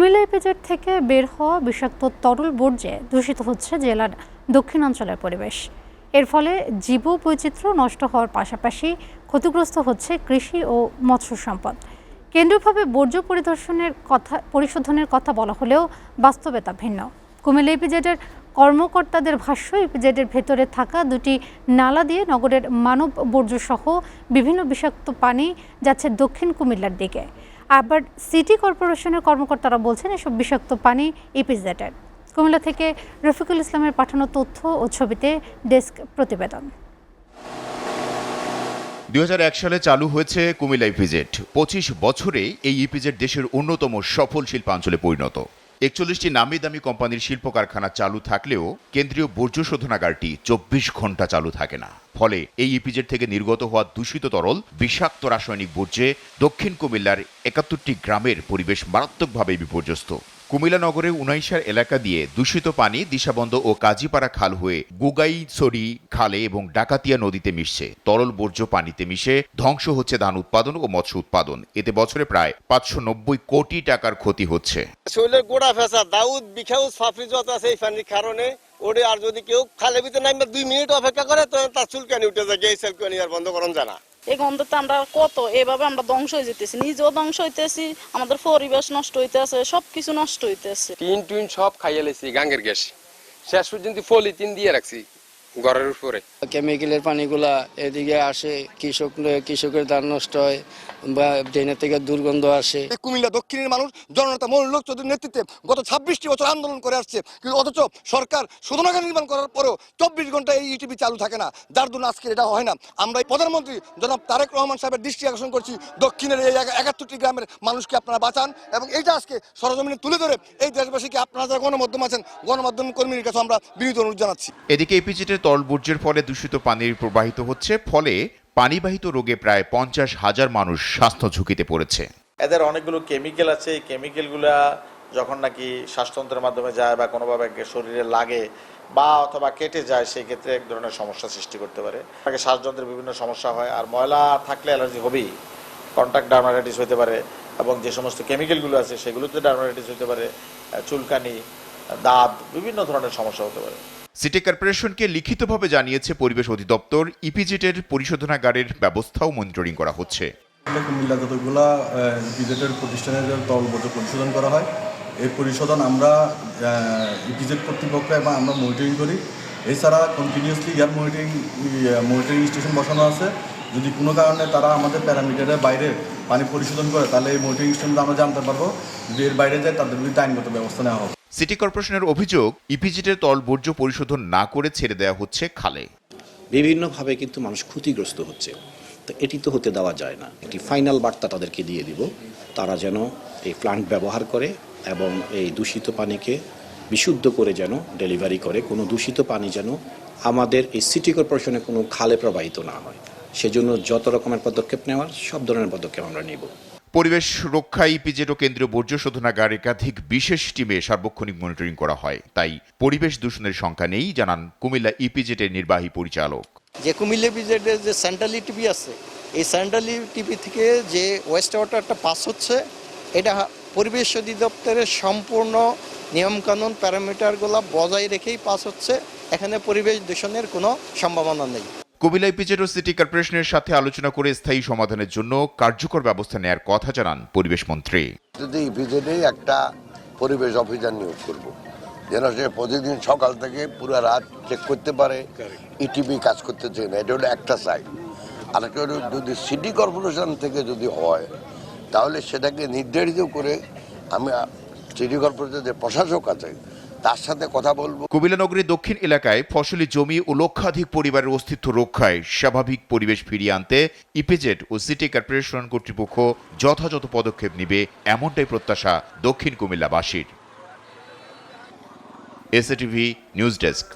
Comilla EPZ থেকে বের হওয়া বিষাক্ত তরল বর্জ্যে দূষিত হচ্ছে জেলার দক্ষিণাঞ্চলের পরিবেশ। এর ফলে জীব বৈচিত্র্য নষ্ট হওয়ার পাশাপাশি ক্ষতিগ্রস্ত হচ্ছে কৃষি ও মৎস্য সম্পদ। কেন্দ্রীয়ভাবে বর্জ্য পরিশোধনের কথা বলা হলেও বাস্তবতা ভিন্ন। কুমিল্লা ইপিজেডের কর্মকর্তাদের ভাষ্য, ইপিজেডের ভেতরে থাকা দুটি নালা দিয়ে নগরের মানব বর্জ্যসহ বিভিন্ন বিষাক্ত পানি যাচ্ছে দক্ষিণ কুমিল্লার দিকে। আবার সিটি কর্পোরেশনের কর্মকর্তারা বলছেন এসব বিষাক্ত পানি ইপিজেডের। কুমিল্লা থেকে রফিকুল ইসলামের পাঠানো তথ্য ও ছবিতে ডেস্ক প্রতিবেদন। 2001 সালে চালু হয়েছে কুমিল্লা ইপিজেড। 25 বছরে এই ইপিজেড দেশের অন্যতম সফল শিল্পাঞ্চলে পরিণত। 41টি নামি দামি কোম্পানির শিল্প কারখানা চালু থাকলেও কেন্দ্রীয় বর্জ্য শোধনাগারটি 24 ঘন্টা চালু থাকে না। ফলে এই ইপিজেড থেকে নির্গত হওয়া দূষিত তরল বিষাক্ত রাসায়নিক বর্জ্যে দক্ষিণ কুমিল্লার 71টি গ্রামের পরিবেশ মারাত্মকভাবে বিপর্যস্ত। কুমিল্লা নগরের 19 এলাকা দিয়ে দূষিত পানি দিশাবন্দ ও কাজীপাড়া খাল হয়ে গুগাইছড়ি খালে এবং ডাকাতিয়া নদীতে মিশছে। তরল বর্জ্য পানিতে মিশে ধ্বংস হচ্ছে ধান উৎপাদন ও মৎস্য উৎপাদন। এতে বছরে প্রায় 590 কোটি টাকার ক্ষতি হচ্ছে। শৈলের গোড়া ফেসা দাউদ বিখাউস ফাফরি যত আছে এই পানির কারণে ওরে, আর যদি কেউ খালে ভিতরে নামবে 2 মিনিট অপেক্ষা করে তো তার চুলকানি উঠে যায়। এই সেলকানি আর বন্ধ করন জানা। এই গন্ধতে আমরা কত এভাবে আমরা ধ্বংস হয়ে যেতেছি, নিজেও ধ্বংস হইতেছি, আমাদের পরিবেশ নষ্ট হইতেছে, সবকিছু নষ্ট হইতেছে। টিন সব খাইয়ে লেছি গাঙ্গের গ্যাস, শেষ পর্যন্ত পলিথিন দিয়ে রাখছি ঘরের উপরে। কেমিক্যালের পানিগুলা এদিকে আসে, কৃষকের ধান নষ্ট হয় বা ড্রেনের থেকে দুর্গন্ধ আসে। কুমিল্লা দক্ষিণের মানুষ জননেতা মনিরুল চৌধুরীর নেতৃত্বে গত 26টি বছর আন্দোলন করে আসছে, কিন্তু অথচ সরকার শোধনাগার নির্মাণ করার পরেও 24 ঘন্টা এই ইটিভি চালু থাকে না, যার জন্য আজকে এটা হয় না। আমরা এই প্রধানমন্ত্রী জনাব তারেক রহমান সাহেবের দৃষ্টি আকর্ষণ করছি, দক্ষিণের এই 71টি গ্রামের মানুষকে আপনারা বাঁচান এবং এইটা আজকে সরজমিনে তুলে ধরে এই দেশবাসীকে আপনারা যারা গণমাধ্যম আছেন গণমাধ্যম কর্মীর কাছে আমরা বিনীত অনুরোধ জানাচ্ছি। এদিকে ইপিজেডের তরল বর্জ্যের ফলে দূষিত পানির প্রবাহিত হচ্ছে, ফলে পানিবাহিত রোগে প্রায় 50,000 মানুষ স্বাস্থ্য ঝুঁকিতে পড়েছে। এদের অনেকগুলো কেমিক্যাল আছে, এই কেমিক্যালগুলা যখন নাকি শ্বাসতন্ত্রের মাধ্যমে যায় বা কোনোভাবে শরীরে লাগে বা অথবা কেটে যায়, সেই ক্ষেত্রে এক ধরনের সমস্যা সৃষ্টি করতে পারে। শ্বাসযন্ত্রের বিভিন্ন সমস্যা হয়, আর ময়লা থাকলে অ্যালার্জি হবেই। কন্টাক্ট ডার্মাটাইটিস হতে পারে এবং যে সমস্ত কেমিক্যালগুলো আছে সেগুলোতে ডার্মাটাইটিস হতে পারে, চুলকানি, দাঁত, বিভিন্ন ধরনের সমস্যা হতে পারে। সিটি কর্পোরেশনকে লিখিতভাবে জানিয়েছে পরিবেশ অধিদপ্তর। ইপিজেডের পরিশোধনাগারের ব্যবস্থাও মনিটরিং করা হচ্ছে। কুমিল্লা যতগুলা ইপিজেডের প্রতিষ্ঠানের তরল বর্জ্য পরিশোধন করা হয়, এই পরিশোধন আমরা ইপিজেড কর্তৃপক্ষ এবং আমরা মনিটরিং করি। এছাড়া কন্টিনিউয়াসলি এয়ার মনিটরিং স্টেশন বসানো আছে। যদি কোনো কারণে তারা আমাদের প্যারামিটারের বাইরে পানি পরিশোধন করে, তাহলে এই মনিটরিং স্টেশনটা আমরা জানতে পারবো। যদি এর বাইরে যায় তাদের বিরুদ্ধে আইনগত ব্যবস্থা নেওয়া হবে। সিটি কর্পোরেশনের অভিযোগ, ইপিজেডের তরল বর্জ্য পরিশোধন না করে ছেড়ে দেওয়া হচ্ছে খালে। বিভিন্নভাবে কিন্তু মানুষ ক্ষতিগ্রস্ত হচ্ছে, তো এটি তো হতে দেওয়া যায় না। একটি ফাইনাল বার্তা তাদেরকে দিয়ে দিব, তারা যেন এই প্লান্ট ব্যবহার করে এবং এই দূষিত পানিকে বিশুদ্ধ করে যেন ডেলিভারি করে। কোনো দূষিত পানি যেন আমাদের এই সিটি কর্পোরেশনে কোনো খালে প্রবাহিত না হয়, সেজন্য যত রকমের পদক্ষেপ নেওয়ার সব ধরনের পদক্ষেপ আমরা নিব। পরিবেশ রক্ষায় ইপিজেড ও কেন্দ্রীয় বর্জ্য শোধনাগার একাধিক বিশেষ টিমে সার্বক্ষণিক মনিটরিং করা হয়, তাই পরিবেশ দূষণের সংখ্যা নেই, জানান কুমিল্লা ইপিজেডের নির্বাহী পরিচালক। যে কুমিল্লা ইপিজেডের যে সেন্ট্রাল ইটিভি আছে, এই সেন্ট্রাল ইটিভি থেকে যে ওয়েস্ট ওয়াটারটা পাস হচ্ছে, এটা পরিবেশ অধিদপ্তরের সম্পূর্ণ নিয়মকানুন প্যারামিটারগুলো বজায় রেখেই পাস হচ্ছে। এখানে পরিবেশ দূষণের কোনো সম্ভাবনা নেই। কুমিল্লা ইপিজেড ও সিটি কর্পোরেশনের সাথে আলোচনা করে স্থায়ী সমাধানের জন্য কার্যকর ব্যবস্থা নেওয়ার কথা জানান পরিবেশ মন্ত্রী। যদি ইপিজেডে একটা পরিবেশ অফিসার নিয়োগ করব, যেন সে প্রতিদিন সকাল থেকে পুরো রাত চেক করতে পারে ইটিভি কাজ করতে চায় না। এটা হলো একটা সাইড। আর একটা হলো যদি সিটি কর্পোরেশন থেকে যদি হয়, তাহলে সেটাকে নির্ধারিত করে আমি সিটি কর্পোরেশনের যে প্রশাসক আছে তার সাথে কথা বলবো। কুমিল্লা নগরীর দক্ষিণ এলাকায় ফসলি জমি ও লক্ষাধিক পরিবারের অস্তিত্ব রক্ষায় স্বাভাবিক পরিবেশ ফিরিয়ে আনতে ইপিজেড ও সিটি কর্পোরেশন কর্তৃপক্ষ যথাযথ পদক্ষেপ নেবে, এমনটাই প্রত্যাশা দক্ষিণ কুমিল্লাবাসীর। SATV news desk.